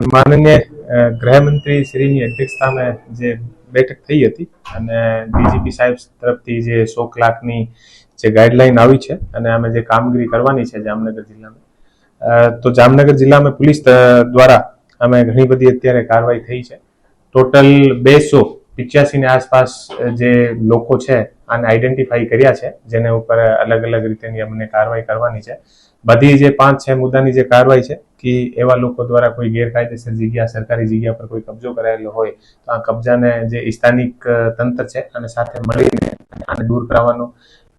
માનનીય ગૃહમંત્રી શ્રીની અધ્યક્ષતામાં જે બેઠક થઈ હતી અને ડીજીપી સાહેબ તરફથી જે 100 કલાકની જે ગાઈડલાઈન આવી છે અને અમે જે કામગીરી કરવાની છે જામનગર જિલ્લામાં, તો જામનગર જિલ્લામાં પોલીસ દ્વારા અમે ઘણી બધી અત્યારે કાર્યવાહી થઈ છે. ટોટલ 285 ની આસપાસ જે લોકો છે આને આઈડેન્ટિફાઈ કર્યા છે, જેને ઉપર અલગ અલગ રીતેની અમને કાર્યવાહી કરવાની છે. બધી જે 5-6 મુદ્દાની જે કાર્યવાહી છે કે એવા લોકો દ્વારા કોઈ ગેરકાયદેસર જગ્યા, સરકારી જગ્યા પર કોઈ કબજો કરાયેલો હોય તો આ કબજાને જે સ્થાનિક તંત્ર છે અને સાથે મળીને આને દૂર કરાવવાનો,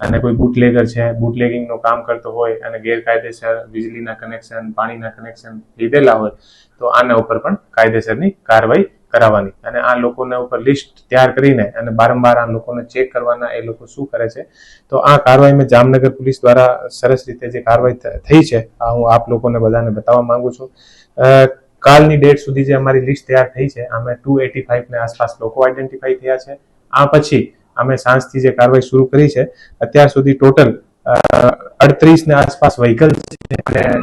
અને કોઈ બુટલેગર છે, બુટલેગિંગનું કામ કરતો હોય અને ગેરકાયદેસર વીજળીના કનેક્શન, પાણીના કનેક્શન લીધેલા હોય તો આના ઉપર પણ કાયદેસરની કાર્યવાહી કરાવવાની અને આ લોકોના ઉપર લિસ્ટ તૈયાર કરીને અને વારંવાર આ લોકોને ચેક કરવાના, એ લોકો શું કરે છે. તો આ કાર્યવાહીમાં જામનગર પોલીસ દ્વારા સરસ રીતે જે કાર્યવાહી થઈ છે આ હું આપ લોકોને બધાને બતાવવા માંગુ છું. કાલની ડેટ સુધી જે અમારી લિસ્ટ તૈયાર થઈ છે આમાં 285 ને આસપાસ લોકો આઈડેન્ટિફાઈ થયા છે. આ પછી અમે સાંજથી જે કાર્યવાહી શરૂ કરી છે, અત્યાર સુધી ટોટલ 38 ને આસપાસ વ્હીકલ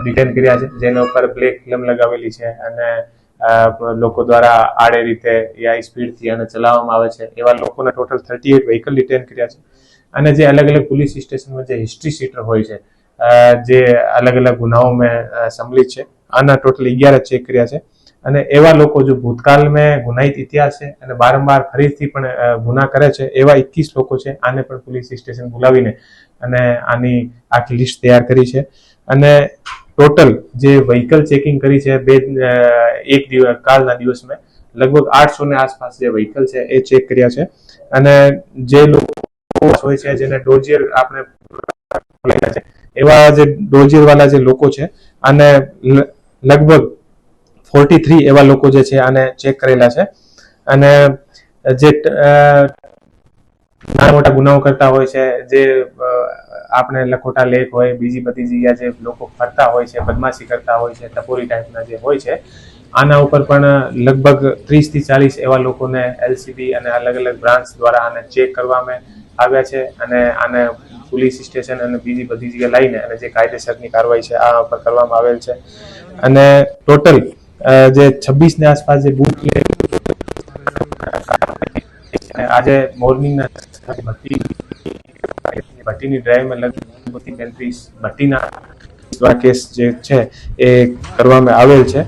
ડિટેન કર્યા છે, જેના ઉપર બ્લેક ફિલ્મ લગાવેલી છે અને લોકો દ્વારા આડે રીતે યા સ્પીડથી અને ચલાવવામાં આવે છે એવા લોકોના ટોટલ 38 વ્હીકલ ડિટેન કર્યા છે. અને જે અલગ અલગ પોલીસ સ્ટેશનમાં જે હિસ્ટ્રી શીટર હોય છે, જે અલગ અલગ ગુનાઓમાં સંમિલિત છે, આના ટોટલ 11 ચેક કર્યા છે. અને એવા લોકો જો ભૂતકાળમાં ગુનાહિત ઇતિહાસ છે અને વારંવાર ફરીથી પણ ગુના કરે છે એવા 21 લોકો છે, આને પણ પોલીસ સ્ટેશન બોલાવીને અને આની આખી લિસ્ટ તૈયાર કરી છે. અને ટોટલ જે વ્હીકલ ચેકિંગ કરી છે એક દિવસ કાલના દિવસમાં લગભગ 800 ને આસપાસ જે વ્હીકલ છે એ ચેક કર્યા છે. અને જે લોકો હોય છે જેને ડોઝિયર આપણે છે એવા જે ડોઝિયર વાળા જે લોકો છે આને લગભગ 43 એવા લોકો જે છે આને ચેક કરેલા છે. અને જે નાના મોટા ગુનાઓ કરતા હોય છે, જે આપણે લખોટા લેક હોય, બીજી બધી જગ્યા જે લોકો ફરતા હોય છે, બદમાશી કરતા હોય છે, ટપોરી ટાઈપના જે હોય છે, આના ઉપર પણ લગભગ 30 થી 40 એવા લોકોને એલસીબી અને અલગ અલગ બ્રાન્ચ દ્વારા આને ચેક કરવામાં આવ્યા છે. અને આને પોલીસ સ્ટેશન અને બીજી બધી જગ્યાએ લઈને અને જે કાયદેસરની કાર્યવાહી છે આ ઉપર કરવામાં આવેલ છે. અને ટોટલ જે 26 ની આસપાસ જે બૂથ આજે મોર્નિંગના ભટ્ટીની ડ્રાઈવમાં લગભગ 35 ભટ્ટીના કેસ જે છે એ કરવામાં આવેલ છે.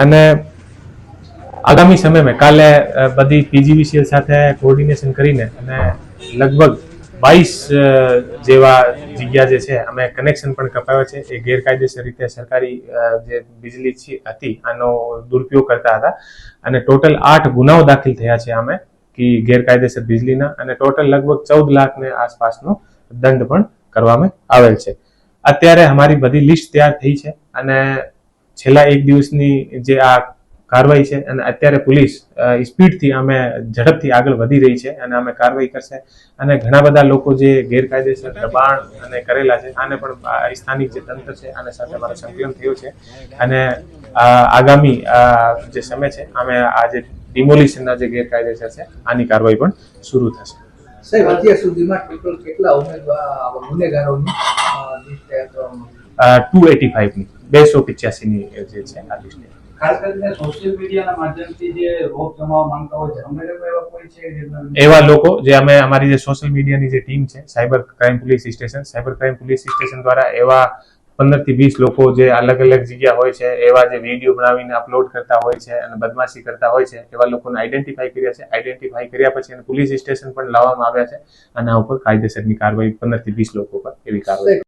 અને આગામી સમયમાં કાલે બધી પીજીવીસીએલ સાથે કોઓર્ડિનેશન કરીને અને લગભગ 22 જેવા જગ્યા જે છે અમે કનેક્શન પણ કપાવ્યા છે. એ ગેરકાયદેસર રીતે સરકારી જે વીજળી હતી આનો દુરુપયોગ કરતા હતા અને ટોટલ 8 ગુનાઓ દાખલ થયા છે આમે કે ગેરકાયદેસર વીજળીના, અને ટોટલ લગભગ 14 લાખને આસપાસનો દંડ પણ કરવામાં આવેલ છે. અત્યારે અમારી બધી લિસ્ટ તૈયાર થઈ છે અને છેલ્લા એક દિવસની જે આ કાર્યવાહી છે અને અત્યારે પોલીસ સ્પીડથી અમે ઝડપથી આગળ વધી રહી છે અને અમે કાર્યવાહી કરશે. અને ઘણા બધા લોકો જે ગેરકાયદેસર દબાણ અને કરેલા છે આને પણ સ્થાનિક જે તંત્ર છે આને સાથે અમારો સંકલન થયો છે. અને આગામી જે સમય છે અમે આ જે ડિમોલિશનના જે ગેરકાયદેસર છે આની કાર્યવાહી પણ શરૂ થશે. સાહેબ, અત્યાર સુધીમાં ટોટલ કેટલા ગુનેગારોની લિસ્ટ તૈયાર કરવામાં આવી? 285 ની 285 ની જે છે આ લિસ્ટ. ખાસ કરીને સોશિયલ મીડિયાના માધ્યમથી જે રોપ જમાવવા માંગતા હોય છે, અમે લોકો એવા કોઈ છે એવા લોકો જે અમે અમારી જે સોશિયલ મીડિયાની જે ટીમ છે, સાયબર ક્રાઇમ પોલીસ સ્ટેશન દ્વારા એવા 15 થી 20 લોકો જે અલગ અલગ જગ્યા હોય છે એવા જે વિડીયો બનાવીને અપલોડ કરતા હોય છે અને બદમાશી કરતા હોય છે એવા લોકોને આઈડેન્ટિફાઈ કર્યા છે. આઈડેન્ટિફાઈ કર્યા પછી પોલીસ સ્ટેશન પણ લાવવામાં આવ્યા છે અને આ ઉપર કાયદેસરની કાર્યવાહી 15 થી 20 લોકો પર એવી કાર્યવાહી